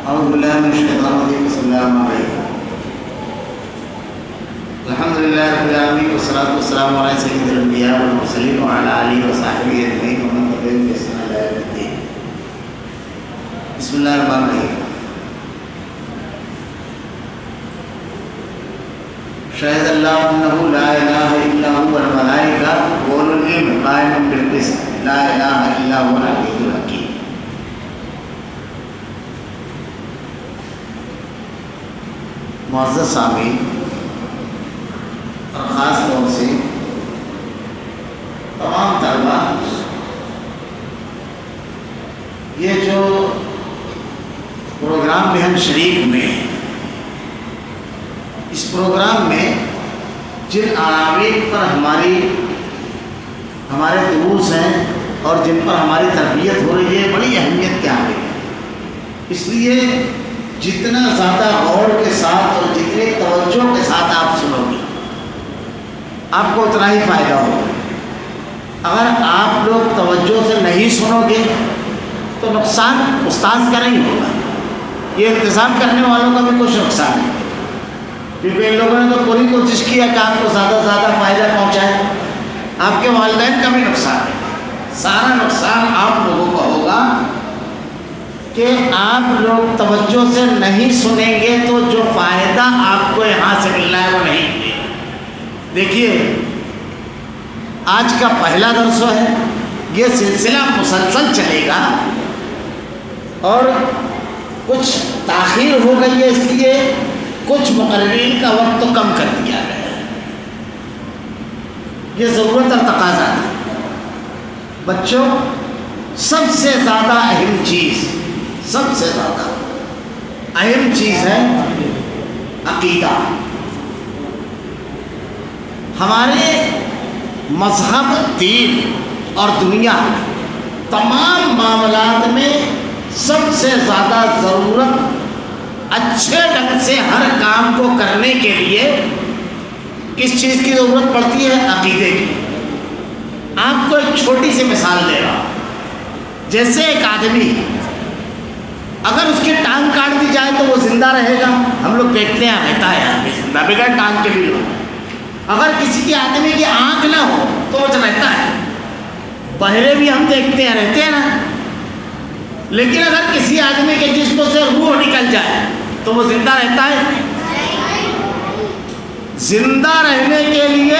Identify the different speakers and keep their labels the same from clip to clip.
Speaker 1: اعوذ باللہ من الشیطان الرجیم بسم اللہ الرحمن الرحیم الحمد للہ رب العالمین والصلاۃ والسلام علی سید الانبیاء والمرسلین وعلی آلہ وصحبہ اجمعین ومن تبعهم بإحسان الی یوم الدین. بسم اللہ الرحمن الرحیم. شہد اللہ انہ لا الہ الا هو والملائکہ واولو العلم قائما بالقسط لا الہ الا هو العزیز الحکیم. معزز سامعین اور خاص طور سے تمام طلباء، یہ جو پروگرام میں ہم شریک ہوئے ہیں، اس پروگرام میں جن عناوین پر ہمارے دروس ہیں اور جن پر ہماری تربیت ہو رہی ہے بڑی اہمیت کے حامل ہے. اس لیے جتنا زیادہ غور کے ساتھ اور جتنے توجہ کے ساتھ آپ سنو گے آپ کو اتنا ہی فائدہ ہوگا. اگر آپ لوگ توجہ سے نہیں سنو گے تو نقصان استاذ کا نہیں ہوگا، یہ انتظام کرنے والوں کا بھی کچھ نقصان ہے، کیونکہ ان لوگوں نے تو پوری کوشش کیا کہ آپ کو زیادہ سے زیادہ فائدہ پہنچائے. آپ کے والدین کا بھی نقصان ہے. سارا نقصان آپ لوگوں کا ہوگا کہ آپ لوگ توجہ سے نہیں سنیں گے تو جو فائدہ آپ کو یہاں سے ملنا ہے وہ نہیں ملے گا. دیکھیے آج کا پہلا درس ہے، یہ سلسلہ مسلسل چلے گا اور کچھ تاخیر ہو گئی ہے، اس لیے کچھ مقررین کا وقت تو کم کر دیا گیا ہے. یہ ضرورت اور تقاضا تھا. بچوں، سب سے زیادہ اہم چیز ہے عقیدہ. ہمارے مذہب، دین اور دنیا تمام معاملات میں سب سے زیادہ ضرورت اچھے ڈھنگ سے ہر کام کو کرنے کے لیے کس چیز کی ضرورت پڑتی ہے؟ عقیدے کی. آپ کو ایک چھوٹی سی مثال دے رہا ہوں. جیسے ایک آدمی اگر اس کی ٹانگ کاٹ دی جائے تو وہ زندہ رہے گا. ہم لوگ دیکھتے ہیں رہتا ہے آدمی زندہ بغیر ٹانگ کے بھی لوگ. اگر کسی کی آدمی کی آنکھ نہ ہو تو وہ رہتا ہے. بہرے بھی ہم دیکھتے ہیں رہتے ہیں نا. لیکن اگر کسی آدمی کے جسم سے روح نکل جائے تو وہ زندہ رہتا ہے. زندہ رہنے کے لیے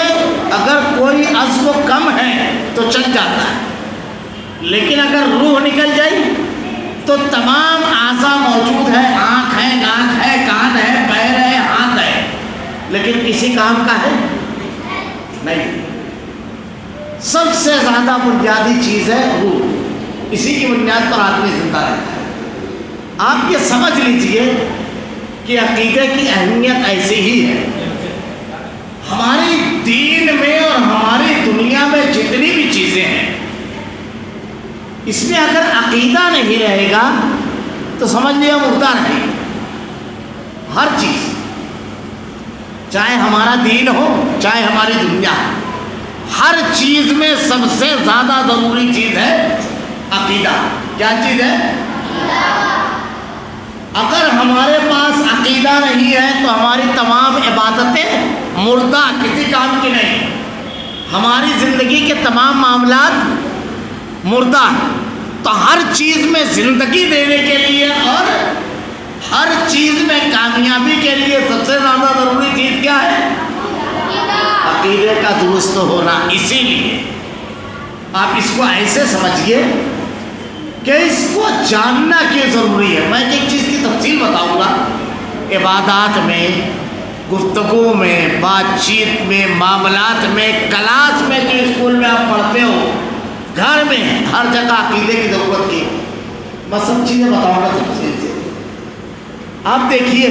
Speaker 1: اگر کوئی عضو کم ہے تو چل جاتا ہے، لیکن اگر روح نکل جائے تو تمام اعضاء موجود ہے. آنکھ ہے، ناک ہے، کان ہے، پیر ہے، ہاتھ ہے، لیکن کسی کام کا ہے نہیں. سب سے زیادہ بنیادی چیز ہے روح. اسی کی بنیاد پر آدمی زندہ رہتا ہے. آپ یہ سمجھ لیجئے کہ عقیدے کی اہمیت ایسی ہی ہے. ہماری دین میں اور ہماری دنیا میں جتنی بھی چیزیں ہیں، اس میں اگر عقیدہ نہیں رہے گا تو سمجھ لیا مردہ نہیں. ہر چیز، چاہے ہمارا دین ہو چاہے ہماری دنیا، ہر چیز میں سب سے زیادہ ضروری چیز ہے عقیدہ. کیا چیز ہے؟ اگر ہمارے پاس عقیدہ نہیں ہے تو ہماری تمام عبادتیں مردہ، کسی کام کی نہیں. ہماری زندگی کے تمام معاملات مردہ. تو ہر چیز میں زندگی دینے کے لیے اور ہر چیز میں کامیابی کے لیے سب سے زیادہ ضروری چیز کیا ہے؟ عقیدے کا درست ہونا. اسی لیے آپ اس کو ایسے سمجھیے کہ اس کو جاننا کیوں ضروری ہے. میں ایک چیز کی تفصیل بتاؤں گا. عبادات میں، گفتگو میں، بات چیت میں، معاملات میں، کلاس میں، جو اسکول میں آپ پڑھتے ہو، گھر میں، ہر جگہ عقیدے کی ضرورت کی. میں سب چیزیں بتاؤں گا تفصیل سے. آپ دیکھیے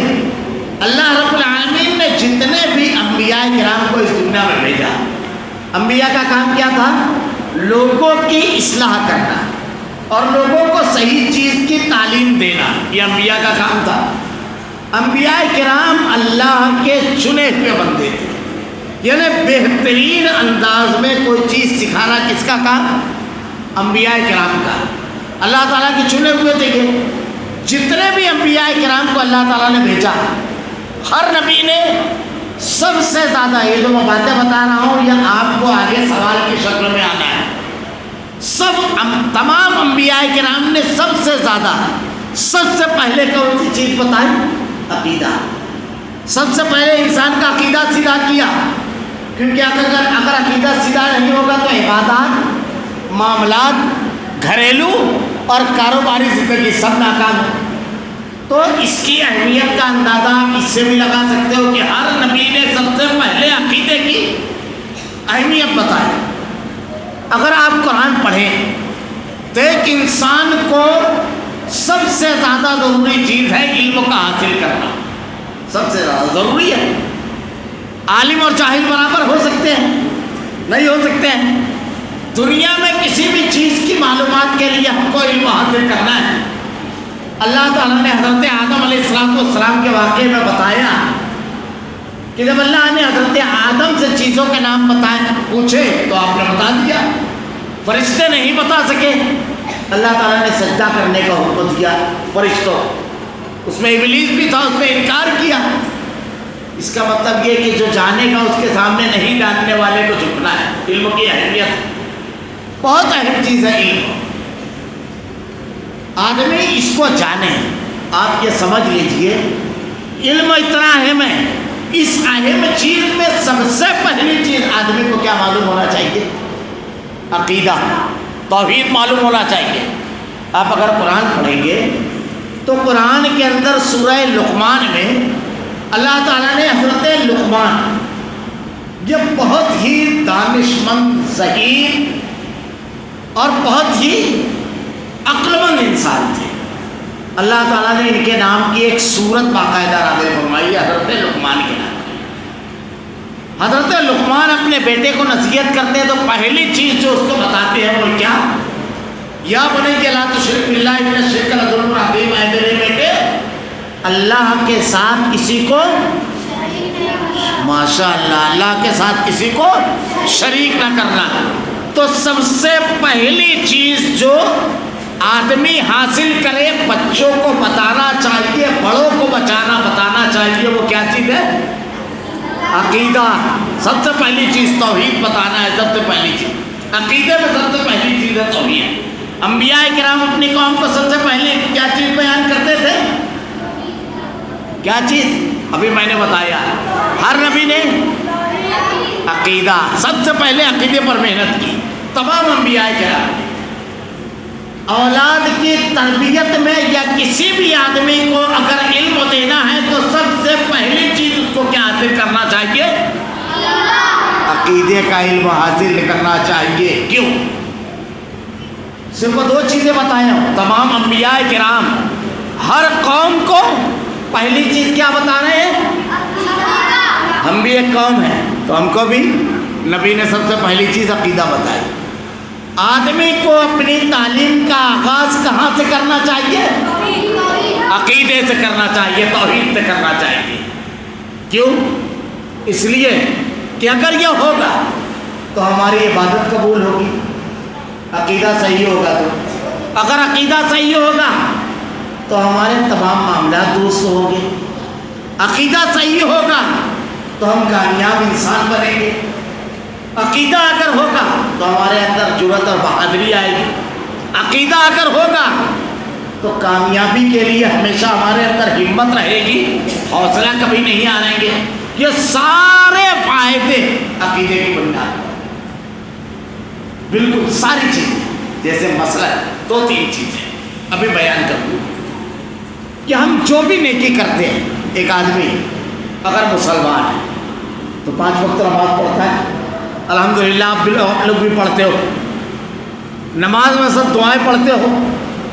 Speaker 1: اللہ رب العالمین نے جتنے بھی انبیاء کرام کو اس دنیا میں بھیجا، انبیاء کا کام کیا تھا؟ لوگوں کی اصلاح کرنا اور لوگوں کو صحیح چیز کی تعلیم دینا. یہ انبیاء کا کام تھا. انبیاء کرام اللہ کے چنے ہوئے بندے تھے. یعنی بہترین انداز میں کوئی چیز سکھانا کس کا کام؟ انبیاء کرام کا. اللہ تعالیٰ کے چنے ہوئے تھے. جتنے بھی انبیاء کرام کو اللہ تعالیٰ نے بھیجا، ہر نبی نے سب سے زیادہ، یہ جو میں باتیں بتا رہا ہوں یہ آپ کو آگے سوال کی شکل میں آنا ہے، تمام انبیاء کرام نے سب سے زیادہ، سب سے پہلے کون سی چیز بتائی؟ عقیدہ۔ سب سے پہلے انسان کا عقیدہ سیدھا کیا، کیونکہ اگر عقیدہ سیدھا نہیں ہوگا تو عبادات، معاملات، گھریلو اور کاروباری زندگی سب ناکام ہے۔ تو اس کی اہمیت کا اندازہ آپ اس سے بھی لگا سکتے ہو کہ ہر نبی نے سب سے پہلے عقیدے کی اہمیت بتائی۔ اگر آپ قرآن پڑھیں تو ایک انسان کو سب سے زیادہ ضروری چیز ہے علم کا حاصل کرنا، سب سے زیادہ ضروری ہے۔ عالم اور جاہل برابر ہو سکتے ہیں؟ نہیں ہو سکتے ہیں۔ دنیا میں کسی بھی چیز کی معلومات کے لیے ہم کو علم حاصل کرنا ہے۔ اللہ تعالیٰ نے حضرت آدم علیہ السلام کے واقعے میں بتایا کہ جب اللہ نے حضرت آدم سے چیزوں کے نام پوچھے تو آپ نے بتا دیا، فرشتے نہیں بتا سکے، اللہ تعالیٰ نے سجدہ کرنے کا حکم دیا فرشتوں، اس میں ابلیس بھی تھا، اس نے انکار کیا۔ اس کا مطلب یہ کہ جو جانے گا اس کے سامنے نہیں جاننے والے کو جھکنا ہے۔ علم کی اہمیت بہت اہم چیز ہے علم، آدمی اس کو جانے۔ آپ یہ سمجھ لیجئے علم اتنا اہم ہے، اس اہم چیز میں سب سے پہلی چیز آدمی کو کیا معلوم ہونا چاہیے؟ عقیدہ، توحید معلوم ہونا چاہیے۔ آپ اگر قرآن پڑھیں گے تو قرآن کے اندر سورہ لقمان میں اللہ تعالیٰ نے حضرت لقمان، یہ بہت ہی دانشمند، ذہین اور بہت ہی عقل مند انسان تھے، اللہ تعالیٰ نے ان کے نام کی ایک سورت باقاعدہ نازل فرمائی حضرت لقمان کے نام کی۔ حضرت لقمان اپنے بیٹے کو نصیحت کرتے ہیں تو پہلی چیز جو اس کو بتاتے ہیں وہ کیا؟ یا بنی لا تشرک باللہ ان الشرک لظلم عظیم، اے میرے بیٹے اللہ کے ساتھ کسی کو، ماشاء اللہ، اللہ کے ساتھ کسی کو شریک نہ کرنا۔ تو سب سے پہلی چیز جو آدمی حاصل کرے، بچوں کو بتانا چاہیے، بڑوں کو بتانا چاہیے، وہ کیا چیز ہے؟ عقیدہ۔ سب سے پہلی چیز توحید بتانا ہے، سب سے پہلی چیز عقیدے میں سب سے پہلی چیز ہے توحید۔ انبیاء کرام اپنی قوم کو سب سے پہلے کیا چیز بیان کرتے تھے؟ کیا چیز؟ ابھی میں نے بتایا، ہر نبی نے عقیدہ، سب سے پہلے عقیدے پر محنت کی تمام انبیاء کرام نے۔ اولاد کی تربیت میں یا کسی بھی آدمی کو اگر علم دینا ہے تو سب سے پہلی چیز اس کو کیا حاصل کرنا چاہیے؟ عقیدے کا علم حاصل کرنا چاہیے۔ کیوں؟ صرف دو چیزیں بتایا ہوں، تمام انبیاء کرام ہر قوم کو پہلی چیز کیا بتا رہے ہیں؟ ہم بھی ایک قوم ہیں تو ہم کو بھی نبی نے سب سے پہلی چیز عقیدہ بتائی۔ آدمی کو اپنی تعلیم کا آغاز کہاں سے کرنا چاہیے؟ عقیدے سے کرنا چاہیے، توحید سے کرنا چاہیے۔ کیوں؟ اس لیے کہ اگر یہ ہوگا تو ہماری عبادت قبول ہوگی، عقیدہ صحیح ہوگا تو اگر عقیدہ صحیح ہوگا تو ہمارے تمام معاملات درست ہوں گے، عقیدہ صحیح ہوگا تو ہم کامیاب انسان بنیں گے، عقیدہ اگر ہوگا تو ہمارے اندر جرأت اور بہادری آئے گی، عقیدہ اگر ہوگا تو کامیابی کے لیے ہمیشہ ہمارے اندر ہمت رہے گی، حوصلہ کبھی نہیں آئیں گے۔ یہ سارے فائدے عقیدے کی بنیاد، بالکل ساری چیزیں، جیسے مثلا دو تین چیزیں ابھی بیان کروں کہ ہم جو بھی نیکی کرتے ہیں، ایک آدمی اگر مسلمان ہے تو 5 وقت نماز پڑھتا ہے، الحمدللہ آپ لوگ بھی پڑھتے ہو، نماز میں سب دعائیں پڑھتے ہو،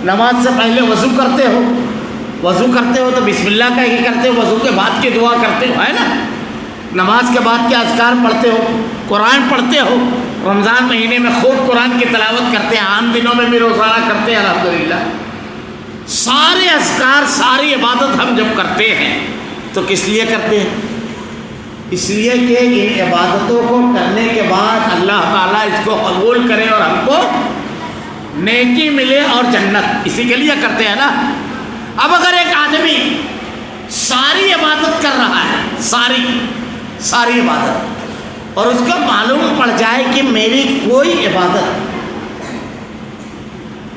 Speaker 1: نماز سے پہلے وضو کرتے ہو تو بسم اللہ کا ہی کرتے ہو، وضو کے بعد کی دعا کرتے ہو، ہے نا؟ نماز کے بعد کے اذکار پڑھتے ہو، قرآن پڑھتے ہو، رمضان مہینے میں خوب قرآن کی تلاوت کرتے ہیں، عام دنوں میں بھی روزانہ کرتے ہیں الحمدللہ۔ سارے اذکار، ساری عبادت ہم جب کرتے ہیں تو کس لیے کرتے ہیں؟ اس لیے کہ ان عبادتوں کو کرنے کے بعد اللہ تعالیٰ اس کو قبول کرے اور ہم کو نیکی ملے اور جنت، اسی کے لیے کرتے ہیں نا۔ اب اگر ایک آدمی ساری عبادت کر رہا ہے، ساری عبادت، اور اس کو معلوم پڑ جائے کہ میری کوئی عبادت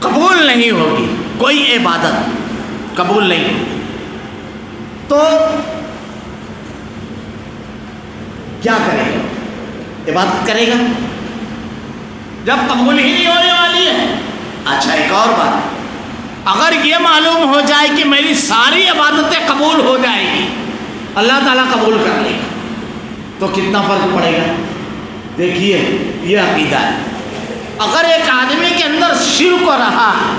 Speaker 1: قبول نہیں ہوگی، کوئی عبادت قبول نہیں ہوگی، تو کیا کرے گا؟ عبادت کرے گا جب قبول ہی نہیں ہونے والی ہے؟ اچھا ایک اور بات، اگر یہ معلوم ہو جائے کہ میری ساری عبادتیں قبول ہو جائے گی، اللہ تعالیٰ قبول کر لے گا، تو کتنا فرق پڑے گا؟ دیکھیے یہ عقیدہ ہے۔ اگر ایک آدمی کے اندر شرک ہو رہا ہے،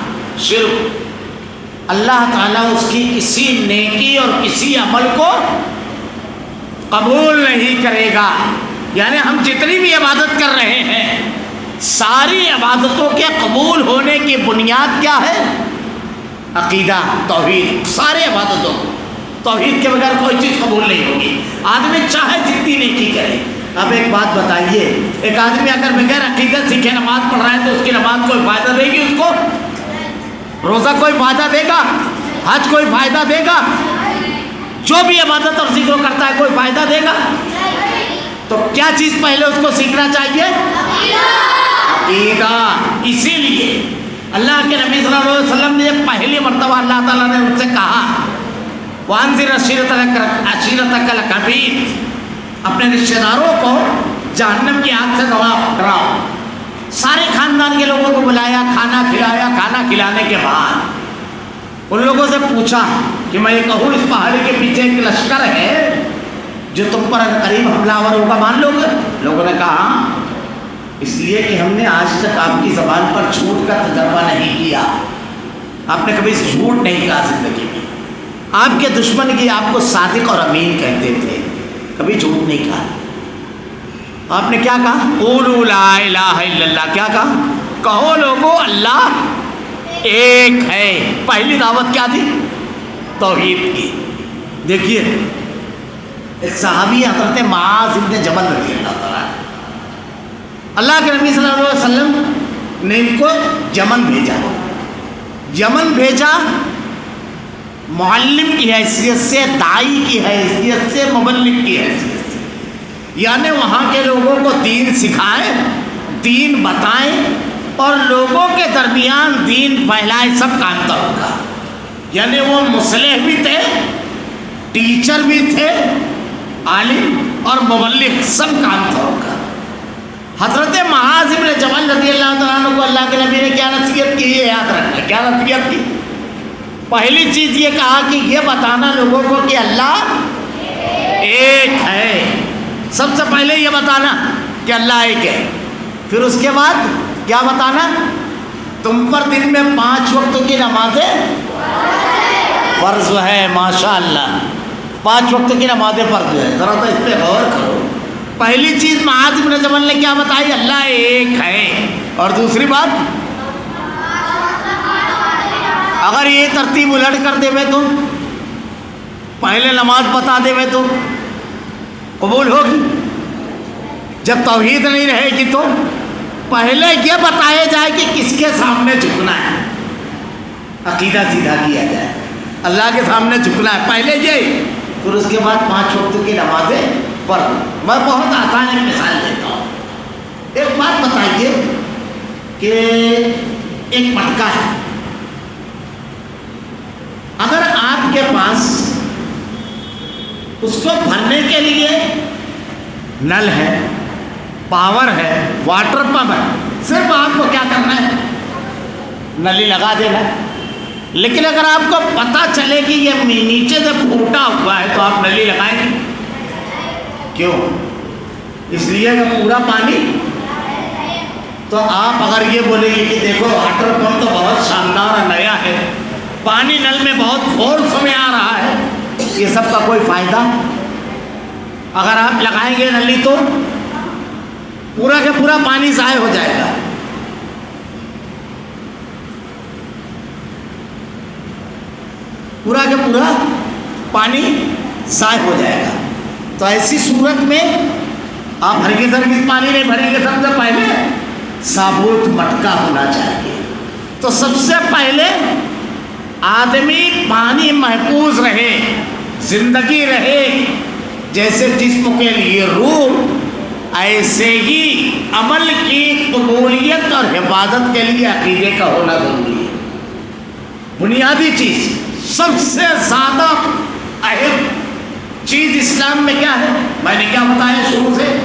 Speaker 1: شرک، اللہ تعالیٰ اس کی کسی نیکی اور کسی عمل کو قبول نہیں کرے گا۔ یعنی ہم جتنی بھی عبادت کر رہے ہیں، ساری عبادتوں کے قبول ہونے کی بنیاد کیا ہے؟ عقیدہ، توحید۔ سارے عبادتوں کو توحید کے بغیر کوئی چیز قبول نہیں ہوگی، آدمی چاہے جتنی نیکی کرے۔ اب ایک بات بتائیے، ایک آدمی اگر بغیر عقیدت سیکھے نماز پڑھ رہا ہے تو اس کی نماز کوئی فائدہ دے گی اس کو؟ روزہ کوئی فائدہ دے گا؟ حج کوئی فائدہ دے گا؟ جو بھی عبادت اور ذکر کرتا ہے کوئی فائدہ دے گا؟ تو کیا چیز پہلے اس کو سیکھنا چاہیے؟ عقیدہ۔ اسی لیے اللہ کے نبی صلی اللہ علیہ وسلم نے پہلی مرتبہ اللہ تعالیٰ نے ان سے کہا وَأَنذِرْ عَشِيرَتَكَ الْأَقْرَبِينَ، اپنے رشتہ داروں کو جہنم کی آگ سے ڈراؤ۔ سارے خاندان کے لوگوں کو بلایا، کھانا کھلایا، کھانا کھلانے کے بعد ان لوگوں سے پوچھا کہ میں یہ کہوں اس پہاڑی کے پیچھے ایک لشکر ہے جو تم پر قریب حملہ آور ہوگا، مان لو گے؟ لوگوں نے کہا ہاں، اس لیے کہ ہم نے آج تک آپ کی زبان پر جھوٹ کا تجربہ نہیں کیا، آپ نے کبھی جھوٹ نہیں کہا زندگی میں، آپ کے دشمن کی آپ کو صادق اور امین کہتے تھے، کبھی جھوٹ نہیں کہا۔ آپ نے کیا کہا؟ قولوا لا الہ الا اللہ، کیا کہا؟ کہو لوگو اللہ ایک ہے۔ پہلی دعوت کیا تھی؟ توحید کی۔ دیکھیے ایک صحابی حضرت معاذ بن جبل رضی اللہ تعالیٰ، اللہ کے نبی صلی اللہ علیہ وسلم نے ان کو یمن بھیجا، معلم کی حیثیت سے، داعی کی حیثیت سے، مبلغ کی حیثیت سے، یعنی وہاں کے لوگوں کو دین سکھائیں، دین بتائیں اور لوگوں کے درمیان دین پھیلائے، سب کام تھا ان کا۔ یعنی وہ مصلح بھی تھے، ٹیچر بھی تھے، عالم اور مبلغ، سب کام تھا ان کا۔ حضرت معاذ بن جبل رضی اللہ تعالیٰ عنہ کو اللہ کے نبی نے کیا نصیحت کی؟ یہ یاد رکھنا، کیا نصیحت کی؟ پہلی چیز یہ کہا کہ یہ بتانا لوگوں کو کہ اللہ ایک ہے، سب سے پہلے یہ بتانا کہ اللہ ایک ہے۔ پھر اس کے بعد کیا بتانا؟ تم پر دن میں 5 وقتوں کی نمازیں فرض ہے۔ ماشاء اللہ، 5 وقتوں کی نمازیں فرض ہے، ذرا تو اس پہ غور کرو۔ پہلی چیز معاذ بن جبل نے کیا بتائی؟ اللہ ایک ہے۔ اور دوسری بات، اگر یہ ترتیب الٹ کر دے تو پہلے نماز بتا دے تو قبول ہوگی؟ جب توحید نہیں رہے گی تو پہلے یہ بتایا جائے کہ کس کے سامنے جھکنا ہے، عقیدہ سیدھا کیا جائے، اللہ کے سامنے جھکنا ہے پہلے یہ، پھر اس کے بعد 5 وقتوں کی نمازیں فرض۔ میں بہت آسان ایک مثال دیتا ہوں۔ ایک بات بتائیے کہ ایک مٹکا ہے، اگر آپ کے پاس اس کو بھرنے کے لیے نل ہے، پاور ہے، واٹر پمپ ہے، صرف آپ کو کیا کرنا ہے؟ نلی لگا دینا ہے۔ لیکن اگر آپ کو پتہ چلے کہ یہ نیچے سے پھوٹا ہوا ہے تو آپ نلی لگائیں گے؟ کیوں؟ اس لیے کہ پورا پانی، تو آپ اگر یہ بولیں گے کہ دیکھو واٹر پمپ تو بہت شاندار اور نیا ہے، پانی نل میں بہت فورس میں آ رہا ہے، یہ سب کا کوئی فائدہ؟ اگر آپ لگائیں گے نلی تو پورا کے پورا پانی ضائع ہو جائے گا۔ پورا کے پورا پانی ضائع ہو جائے گا۔ تو ایسی صورت میں آپ ہرگز پانی نہیں بھریں گے، سب سے پہلے ثابوت مٹکا ہونا چاہیے۔ تو سب سے پہلے آدمی پانی محفوظ رہے، زندگی رہے، جیسے جسم کے لیے روح، ایسے ہی عمل کی قبولیت اور حفاظت کے لیے عقیدے کا ہونا ضروری ہے۔ بنیادی چیز، سب سے زیادہ اہم چیز اسلام میں کیا ہے؟ میں نے کیا بتایا شروع سے؟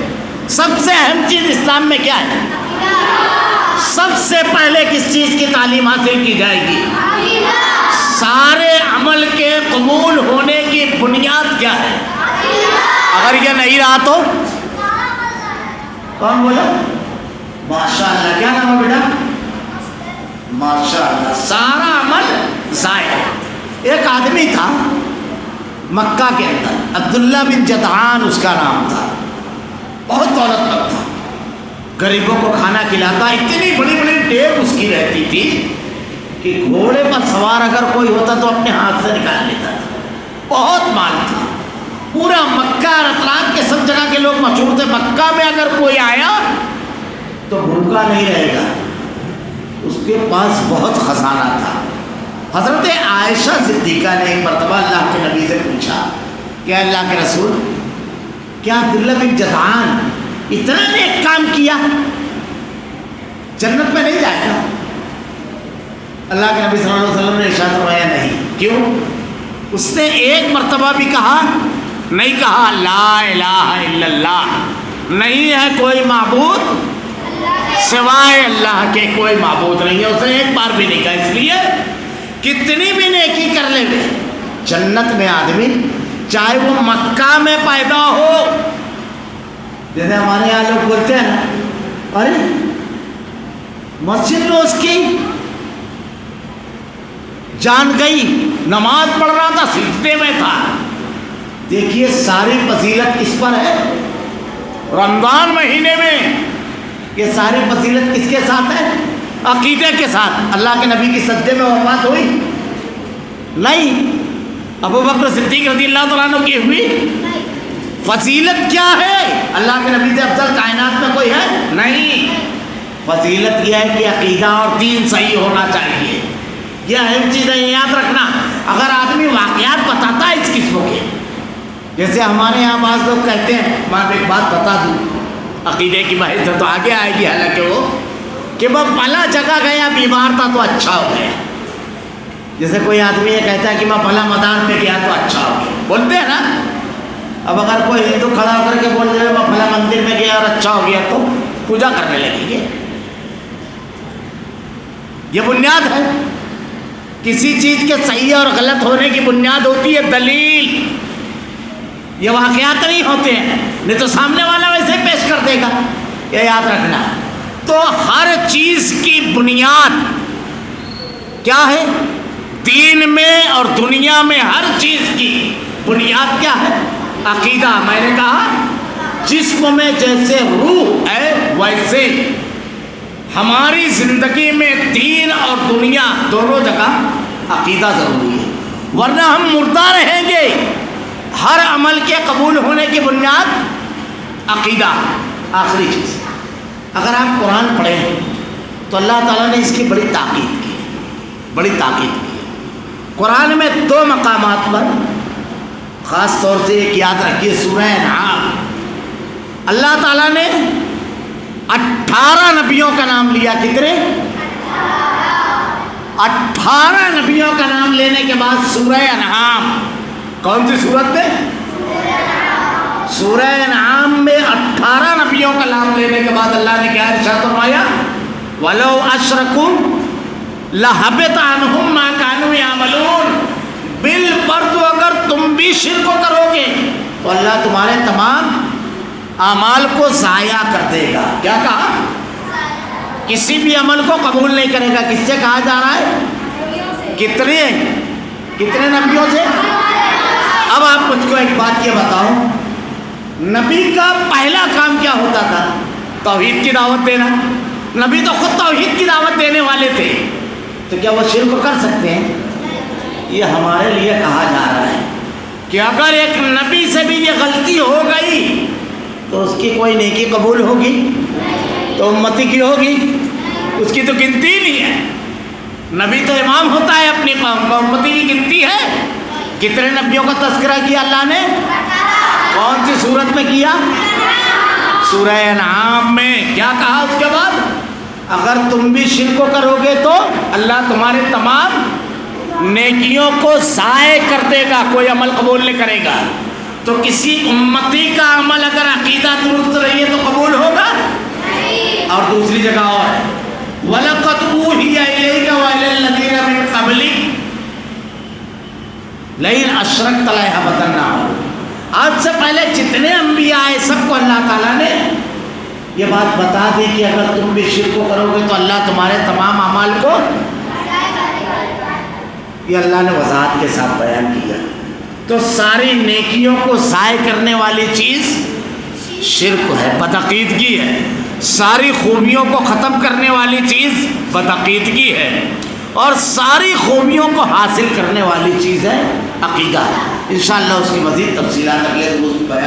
Speaker 1: سب سے اہم چیز اسلام میں کیا ہے؟ سب سے پہلے کس چیز کی تعلیم حاصل کی جائے گی؟ سارے عمل کے قبول ہونے کی بنیاد کیا ہے؟ اگر یہ نہیں رہا تو کون بولا؟ ماشاءاللہ، کیا نام ہے بیٹا؟ ماشاءاللہ، سارا عمل ضائع۔ ایک آدمی تھا مکہ کے اندر، عبداللہ بن جدعان اس کا نام تھا، بہت دولت مند تھا، غریبوں کو کھانا کھلاتا، اتنی بڑی بڑی ٹیپ اس کی رہتی تھی کہ گھوڑے پر سوار اگر کوئی ہوتا تو اپنے ہاتھ سے نکال لیتا تھا، بہت مال تھا، پورا مکہ اور اطراف کے سب جگہ کے لوگ مشہور تھے، مکہ میں اگر کوئی آیا تو بھوکا نہیں رہے گا، اس کے پاس بہت خزانہ تھا۔ حضرت عائشہ صدیقہ نے ایک مرتبہ اللہ کے نبی سے پوچھا کہ اللہ کے رسول، کیا عبداللہ بن جدعان اتنا نیک کام کیا جنت میں نہیں جائے گا؟ اللہ کے نبی صلی اللہ علیہ وسلم نے ارشاد فرمایا نہیں۔ کیوں؟ اس نے ایک مرتبہ بھی کہا نہیں، کہا لا الہ الا اللہ، نہیں ہے کوئی معبود سوائے اللہ کے، کوئی معبود نہیں ہے، اس نے ایک بار بھی نہیں کہا۔ اس لیے کتنی بھی نیکی کر لے گے جنت میں آدمی، چاہے وہ مکہ میں پیدا ہو، جیسے ہمارے یہاں لوگ بولتے ہیں نا، ارے مسجد میں اس کی جان گئی، نماز پڑھ رہا تھا، سجدے میں تھا۔ دیکھیے ساری فضیلت کس پر ہے؟ رمضان مہینے میں یہ ساری فضیلت کس کے ساتھ ہے؟ عقیدے کے ساتھ۔ اللہ کے نبی کی سجدے میں وفات ہوئی نہیں، ابو بکر صدیق رضی اللہ تعالیٰ عنہ کی ہوئی؟ فضیلت کیا ہے؟ اللہ کے نبی سے افضل کائنات میں کوئی ہے؟ نہیں۔ فضیلت یہ ہے کہ عقیدہ اور دین صحیح ہونا چاہیے، یہ اہم چیز ہے، یاد رکھنا۔ اگر آدمی واقعات بتاتا ہے اس قسم کے، جیسے ہمارے یہاں بعض لوگ کہتے ہیں، میں ایک بات بتا دوں عقیدے کی بحث سے تو آگے آئے گی، حالانکہ وہ کہ وہ فلاں جگہ گیا بیمار تھا تو اچھا ہو گیا۔ جیسے کوئی آدمی یہ کہتا ہے کہ میں فلاں میدان پہ گیا تو اچھا ہو گیا، بولتے ہیں نا۔ اب اگر کوئی ہندو کھڑا ہو کر کے بول دے میں فلاں مندر میں گیا اور اچھا ہو گیا تو پوجا کرنے لگیں گے۔ یہ بنیاد ہے، کسی چیز کے صحیح اور غلط ہونے کی بنیاد ہوتی ہے دلیل، یہ واقعات نہیں ہوتے ہیں، نہیں تو سامنے والا ویسے ہی پیش کر دے گا، یہ یاد رکھنا۔ تو ہر چیز کی بنیاد کیا ہے؟ دین میں اور دنیا میں ہر چیز کی بنیاد کیا ہے؟ عقیدہ۔ میں نے کہا جسم میں جیسے روح ہے ویسے ہماری زندگی میں دین اور دنیا دونوں جگہ عقیدہ ضروری ہے، ورنہ ہم مردہ رہیں گے۔ ہر عمل کے قبول ہونے کی بنیاد عقیدہ۔ آخری چیز، اگر آپ قرآن پڑھیں تو اللہ تعالیٰ نے اس کی بڑی تاکید کی، بڑی تاکید کی۔ قرآن میں 2 مقامات پر خاص طور سے ایک یاد رکھیے، سورہ انعام، اللہ تعالیٰ نے 18 نبیوں کا نام لیا۔ کتنے؟ 18 نبیوں کا نام لینے کے بعد سورہ انعام، کون سی صورت میں؟ سورہ انعام میں 18 نبیوں کا نام لینے کے بعد اللہ نے کیا ارشاد فرمایا؟ وَلَوْ أَشْرَكُوا لَحَبِطَ عَنْهُمْ مَا كَانُوا يَعْمَلُونَ۔ بالفرض اگر تم بھی شرک کرو گے تو اللہ تمہارے تمام اعمال کو ضائع کر دے گا۔ کیا کہا؟ کسی بھی عمل کو قبول نہیں کرے گا۔ کس سے کہا جا رہا ہے؟ کتنے نبیوں سے؟ اب آپ مجھ کو ایک بات یہ بتاؤ، نبی کا پہلا کام کیا ہوتا تھا؟ توحید کی دعوت دینا۔ نبی تو خود توحید کی دعوت دینے والے تھے، تو کیا وہ شرک کر سکتے ہیں؟ یہ ہمارے لیے کہا جا رہا ہے کہ اگر ایک نبی سے بھی یہ غلطی ہو گئی تو اس کی کوئی نیکی قبول ہوگی؟ تو امتی کی ہوگی؟ اس کی تو گنتی نہیں ہے۔ نبی تو امام ہوتا ہے اپنی قوم کا، امتی کی گنتی ہے. کتنے نبیوں کا تذکرہ کیا اللہ نے؟ کون سی صورت میں کیا؟ سورہ انعام میں. کیا کہا اس کے بعد؟ اگر تم بھی شرک کرو گے تو اللہ تمہارے تمام نیکیوں کو ضائع کر دے گا، کوئی عمل قبول نہیں کرے گا. تو کسی امتی کا عمل اگر عقیدہ درست رہی ہے تو قبول ہوگا؟ اور دوسری جگہ اور ہے وَلَقَدْ أُوحِيَ إِلَيْكَ وَإِلَى الَّذِينَ مِن قَبْلِكَ لَئِنْ أَشْرَكْتَ لَيَحْبَطَنَّ عَمَلُكَ. آج سے پہلے جتنے انبیاء آئے سب کو اللہ تعالیٰ نے یہ بات بتا دی کہ اگر تم بھی شرک کرو گے تو اللہ تمہارے تمام اعمال کو، یہ اللہ نے وضاحت کے ساتھ بیان کیا. تو ساری نیکیوں کو ضائع کرنے والی چیز شرک ہے، بدعقیدگی ہے. ساری خوبیوں کو ختم کرنے والی چیز بدعقیدگی ہے، اور ساری خوبیوں کو حاصل کرنے والی چیز ہے عقیدہ. انشاءاللہ اس کی مزید تفصیلات اگلے روز بیان